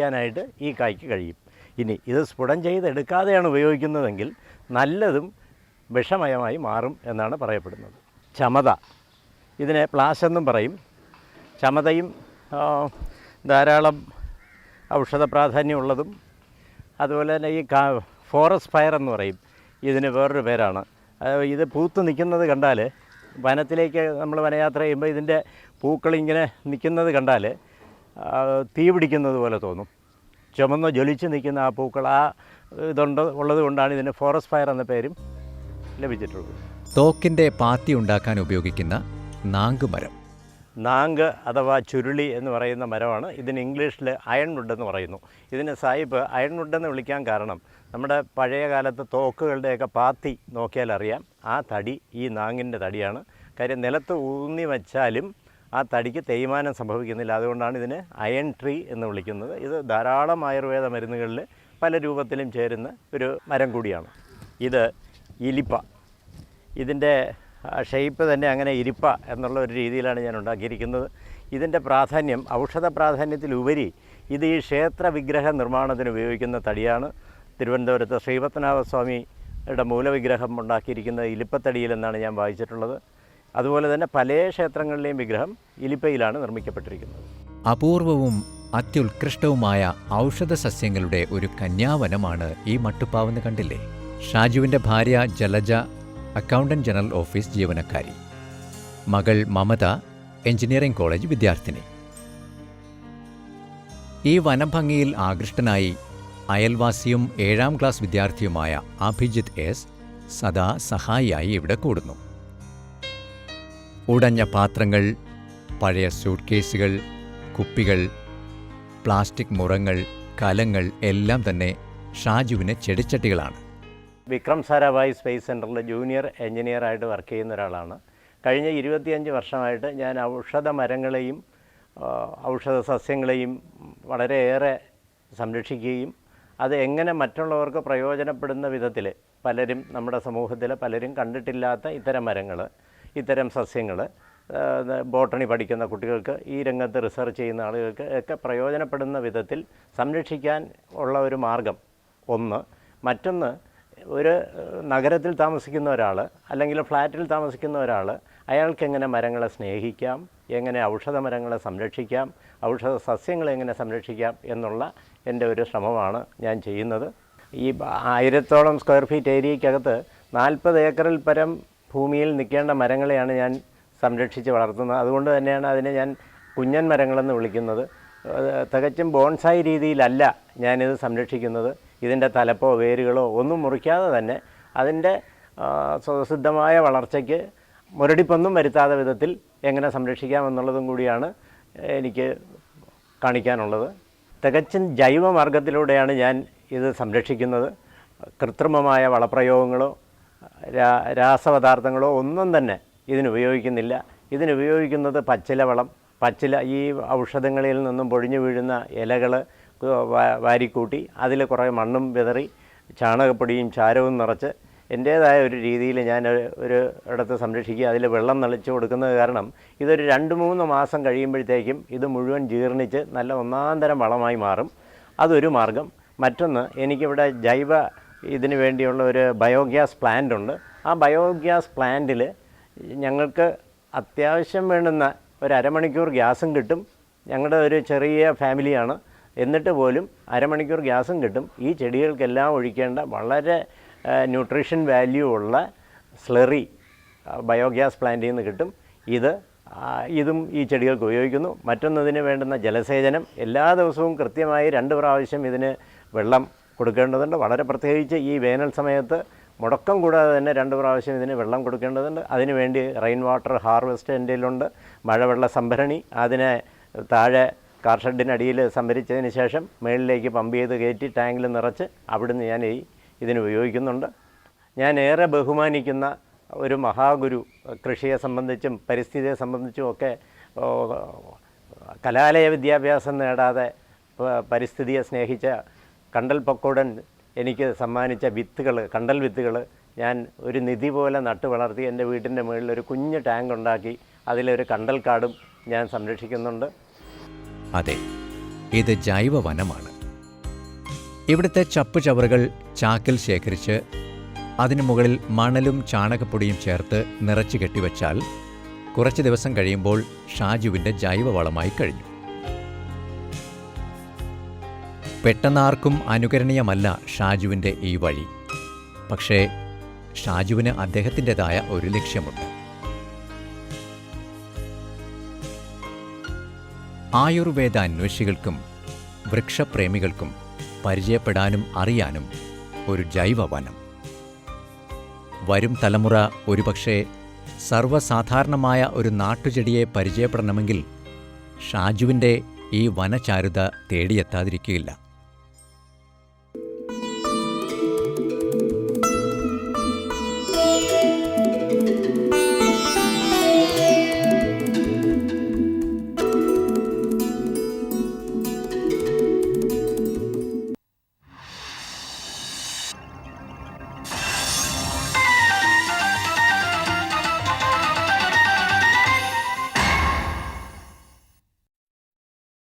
ചെയ്യാനായിട്ട് ഈ കായ്ക്ക് കഴിയും. ഇനി ഇത് സ്ഫുടം ചെയ്തെടുക്കാതെയാണ് ഉപയോഗിക്കുന്നതെങ്കിൽ നല്ലതും വിഷമയമായി മാറും എന്നാണ് പറയപ്പെടുന്നത്. ചമത, ഇതിനെ പ്ലാസ് എന്നും പറയും. ചമതയും ധാരാളം ഔഷധ പ്രാധാന്യമുള്ളതും, അതുപോലെ തന്നെ ഈ ഫോറസ്റ്റ് ഫയർ എന്ന് പറയും, ഇതിന് വേറൊരു പേരാണ്. ഇത് പൂത്ത് നിൽക്കുന്നത് കണ്ടാൽ, വനത്തിലേക്ക് നമ്മൾ വനയാത്ര ചെയ്യുമ്പോൾ ഇതിൻ്റെ പൂക്കളിങ്ങനെ നിൽക്കുന്നത് കണ്ടാൽ തീ പിടിക്കുന്നത് പോലെ തോന്നും. ചുമന്ന് ജ്വലിച്ച് നിൽക്കുന്ന ആ പൂക്കൾ ഉള്ളത് കൊണ്ടാണ് ഇതിന് ഫോറസ്റ്റ് ഫയർ എന്ന പേരും ലഭിച്ചിട്ടുള്ളത്. തോക്കിൻ്റെ പാത്തി ഉണ്ടാക്കാൻ ഉപയോഗിക്കുന്ന നാങ്ക് മരം. നാങ്ക് അഥവാ ചുരുളി എന്ന് പറയുന്ന മരമാണ്. ഇതിന് ഇംഗ്ലീഷിൽ അയൺ വുഡ് എന്ന് പറയുന്നു. ഇതിന് സാഹിബ് അയൺ വുഡ് എന്ന് വിളിക്കാൻ കാരണം നമ്മുടെ പഴയ കാലത്ത് തോക്കുകളുടെയൊക്കെ പാത്തി നോക്കിയാൽ അറിയാം, ആ തടി ഈ നാങ്ങിൻ്റെ തടിയാണ്. കാര്യം നിലത്ത് ഊന്നി വച്ചാലും ആ തടിക്ക് തേയ്മാനം സംഭവിക്കുന്നില്ല. അതുകൊണ്ടാണ് ഇതിന് അയൺ ട്രീ എന്ന് വിളിക്കുന്നത്. ഇത് ധാരാളം ആയുർവേദ മരുന്നുകളിൽ പല രൂപത്തിലും ചേരുന്ന ഒരു മരം കൂടിയാണ്. ഇത് ഇലിപ്പ. ഇതിൻ്റെ ഷേപ്പ് തന്നെ അങ്ങനെ ഇരിപ്പ എന്നുള്ള ഒരു രീതിയിലാണ് ഞാൻ ഉണ്ടാക്കിയിരിക്കുന്നത്. ഇതിൻ്റെ പ്രാധാന്യം, ഔഷധ പ്രാധാന്യത്തിലുപരി ഇത് ഈ ക്ഷേത്ര വിഗ്രഹ നിർമ്മാണത്തിന് ഉപയോഗിക്കുന്ന തടിയാണ്. തിരുവനന്തപുരത്ത് ശ്രീപത്മനാഭസ്വാമിയുടെ മൂലവിഗ്രഹം ഉണ്ടാക്കിയിരിക്കുന്നത് ഇലിപ്പത്തടിയിൽ എന്നാണ് ഞാൻ വായിച്ചിട്ടുള്ളത്. അതുപോലെ തന്നെ പല ക്ഷേത്രങ്ങളിലെയും വിഗ്രഹം ഇലിപ്പയിലാണ് നിർമ്മിക്കപ്പെട്ടിരിക്കുന്നത്. അപൂർവവും അത്യുത്കൃഷ്ടവുമായ ഔഷധ സസ്യങ്ങളുടെ ഒരു കന്യാവനമാണ് ഈ മട്ടുപ്പാവെന്ന് കണ്ടില്ലേ? ഷാജുവിൻ്റെ ഭാര്യ ജലജ അക്കൗണ്ടന്റ് ജനറൽ ഓഫീസ് ജീവനക്കാരി, മകൾ മമത എഞ്ചിനീയറിംഗ് കോളേജ് വിദ്യാർത്ഥിനി. ഈ വനഭംഗിയിൽ ആകൃഷ്ടനായി അയൽവാസിയും 7ാം ക്ലാസ് വിദ്യാർത്ഥിയുമായ അഭിജിത്ത് എസ് സദാ സഹായിയായി ഇവിടെ കൂടുന്നു. ഉടഞ്ഞ പാത്രങ്ങൾ, പഴയ സൂട്ട് കേസുകൾ, കുപ്പികൾ, പ്ലാസ്റ്റിക് മുറങ്ങൾ, കലങ്ങൾ എല്ലാം തന്നെ ഷാജുവിന് ചെടിച്ചട്ടികളാണ്. വിക്രം സാരാഭായ് സ്പേസ് സെൻറ്ററിൽ ജൂനിയർ എഞ്ചിനീയറായിട്ട് വർക്ക് ചെയ്യുന്ന ഒരാളാണ്. കഴിഞ്ഞ 25 വർഷമായിട്ട് ഞാൻ ഔഷധ മരങ്ങളെയും ഔഷധ സസ്യങ്ങളെയും വളരെയേറെ സംരക്ഷിക്കുകയും അത് എങ്ങനെ മറ്റുള്ളവർക്ക് പ്രയോജനപ്പെടുന്ന വിധത്തിൽ പലരും നമ്മുടെ സമൂഹത്തിൽ പലരും കണ്ടിട്ടില്ലാത്ത ഇത്തരം മരങ്ങൾ, ഇത്തരം സസ്യങ്ങൾ ബോട്ടണി പഠിക്കുന്ന കുട്ടികൾക്ക്, ഈ രംഗത്ത് റിസർച്ച് ചെയ്യുന്ന ആളുകൾക്ക് ഒക്കെ പ്രയോജനപ്പെടുന്ന വിധത്തിൽ സംരക്ഷിക്കാൻ ഉള്ള ഒരു മാർഗം ഒന്ന്. മറ്റൊന്ന്, ഒരു നഗരത്തിൽ താമസിക്കുന്ന ഒരാൾ അല്ലെങ്കിൽ ഫ്ലാറ്റിൽ താമസിക്കുന്ന ഒരാൾ അയാൾക്ക് എങ്ങനെ മരങ്ങളെ സ്നേഹിക്കാം, എങ്ങനെ ഔഷധ മരങ്ങളെ സംരക്ഷിക്കാം, ഔഷധ സസ്യങ്ങളെ എങ്ങനെ സംരക്ഷിക്കാം എന്നുള്ള എൻ്റെ ഒരു ശ്രമമാണ് ഞാൻ ചെയ്യുന്നത്. ഈ 1000ഓളം സ്ക്വയർ ഫീറ്റ് ഏരിയയ്ക്കകത്ത് 40 ഏക്കറിൽ പരം ഭൂമിയിൽ നിൽക്കേണ്ട മരങ്ങളെയാണ് ഞാൻ സംരക്ഷിച്ച് വളർത്തുന്നത്. അതുകൊണ്ട് തന്നെയാണ് അതിനെ ഞാൻ കുഞ്ഞൻ മരങ്ങളെന്ന് വിളിക്കുന്നത്. തികച്ചും ബോൺസായി രീതിയിലല്ല ഞാനിത് സംരക്ഷിക്കുന്നത്. ഇതിൻ്റെ തലപ്പോ വേരുകളോ ഒന്നും മുറിക്കാതെ തന്നെ അതിൻ്റെ സ്വതസിദ്ധമായ വളർച്ചയ്ക്ക് മുരടിപ്പൊന്നും വരുത്താത്ത വിധത്തിൽ എങ്ങനെ സംരക്ഷിക്കാമെന്നുള്ളതും കൂടിയാണ് എനിക്ക് കാണിക്കാനുള്ളത്. തികച്ചും ജൈവമാർഗത്തിലൂടെയാണ് ഞാൻ ഇത് സംരക്ഷിക്കുന്നത്. കൃത്രിമമായ വളപ്രയോഗങ്ങളോ രാസപദാർത്ഥങ്ങളോ ഒന്നും തന്നെ ഇതിനുപയോഗിക്കുന്നില്ല. ഇതിനുപയോഗിക്കുന്നത് പച്ചില വളം, ഈ ഔഷധങ്ങളിൽ നിന്നും പൊഴിഞ്ഞു വീഴുന്ന ഇലകൾ വാരിക്കൂട്ടി അതിൽ കുറേ മണ്ണും വിതറി ചാണകപ്പൊടിയും ചാരവും നിറച്ച് എൻ്റേതായ ഒരു രീതിയിൽ ഞാൻ ഒരു ഇടത്ത് സംരക്ഷിക്കുക. അതിൽ വെള്ളം നനച്ചു കൊടുക്കുന്നത് കാരണം ഇതൊരു 2-3 മാസം കഴിയുമ്പോഴത്തേക്കും ഇത് മുഴുവൻ ജീർണിച്ച് നല്ല ഒന്നാന്തരം വളമായി മാറും. അതൊരു മാർഗം. മറ്റൊന്ന്, എനിക്കിവിടെ ഇതിന് വേണ്ടിയുള്ള ഒരു ബയോഗ്യാസ് പ്ലാന്റ് ഉണ്ട്. ആ ബയോഗ്യാസ് പ്ലാന്റിൽ ഞങ്ങൾക്ക് അത്യാവശ്യം വേണ്ടുന്ന ഒരു അരമണിക്കൂർ ഗ്യാസും കിട്ടും. ഞങ്ങളുടെ ഒരു ചെറിയ ഫാമിലിയാണ്, എന്നിട്ട് പോലും അരമണിക്കൂർ ഗ്യാസും കിട്ടും. ഈ ചെടികൾക്കെല്ലാം ഒഴിക്കേണ്ട വളരെ ന്യൂട്രീഷൻ വാല്യൂ ഉള്ള സ്ലറി ബയോഗ്യാസ് പ്ലാന്റിൽ നിന്ന് കിട്ടും. ഇതും ഈ ചെടികൾക്ക് ഉപയോഗിക്കുന്നു. മറ്റൊന്നതിന് വേണ്ടുന്ന ജലസേചനം എല്ലാ ദിവസവും കൃത്യമായി 2 പ്രാവശ്യം ഇതിന് വെള്ളം കൊടുക്കേണ്ടതുണ്ട്. വളരെ പ്രത്യേകിച്ച് ഈ വേനൽ സമയത്ത് മുടക്കം കൂടാതെ തന്നെ 2 പ്രാവശ്യം ഇതിന് വെള്ളം കൊടുക്കേണ്ടതുണ്ട്. അതിനുവേണ്ടി റെയിൻ വാട്ടർ ഹാർവെസ്റ്റ് എൻ്റെ കയ്യിലുണ്ട്. മഴവെള്ള സംഭരണി, അതിനെ താഴെ കാർ ഷെഡിനടിയിൽ സംഭരിച്ചതിന് ശേഷം മുകളിലേക്ക് പമ്പ് ചെയ്ത് കയറ്റി ടാങ്കിൽ നിറച്ച് അവിടുന്ന് ഞാൻ ഇതിന് ഉപയോഗിക്കുന്നുണ്ട്. ഞാൻ ഏറെ ബഹുമാനിക്കുന്ന ഒരു മഹാഗുരു, കൃഷിയെ സംബന്ധിച്ചും പരിസ്ഥിതിയെ സംബന്ധിച്ചും ഒക്കെ കലാലയ വിദ്യാഭ്യാസം നേടാതെ പരിസ്ഥിതിയെ സ്നേഹിച്ച കണ്ടൽ പക്കോടൻ എനിക്ക് സമ്മാനിച്ച കണ്ടൽ വിത്തുകൾ ഞാൻ ഒരു നിധി പോലെ നട്ടു വളർത്തി എൻ്റെ വീട്ടിൻ്റെ മുകളിൽ ഒരു കുഞ്ഞ് ടാങ്ക് ഉണ്ടാക്കി അതിലൊരു കണ്ടൽ കാടും ഞാൻ സംരക്ഷിക്കുന്നുണ്ട്. അതെ, ഇത് ജൈവവനമാണ്. ഇവിടുത്തെ ചപ്പുചവറുകൾ ചാക്കിൽ ശേഖരിച്ച് അതിനു മുകളിൽ മണലും ചാണകപ്പൊടിയും ചേർത്ത് നിറച്ചു കെട്ടിവച്ചാൽ കുറച്ച് ദിവസം കഴിയുമ്പോൾ ഷാജുവിൻ്റെ ജൈവവളമായി കഴിഞ്ഞു. പെട്ടെന്നാർക്കും അനുകരണീയമല്ല ഷാജുവിൻ്റെ ഈ വഴി. പക്ഷേ ഷാജുവിന് അദ്ദേഹത്തിൻ്റെതായ ഒരു ലക്ഷ്യമുണ്ട്. ആയുർവേദ അന്വേഷികൾക്കും വൃക്ഷപ്രേമികൾക്കും പരിചയപ്പെടാനും അറിയാനും ഒരു ജൈവവനം. വരും തലമുറ ഒരുപക്ഷെ സർവ്വസാധാരണമായ ഒരു നാട്ടുചെടിയെ പരിചയപ്പെടണമെങ്കിൽ ഷാജുവിൻ്റെ ഈ വനചാരുത തേടിയെത്താതിരിക്കുകയില്ല.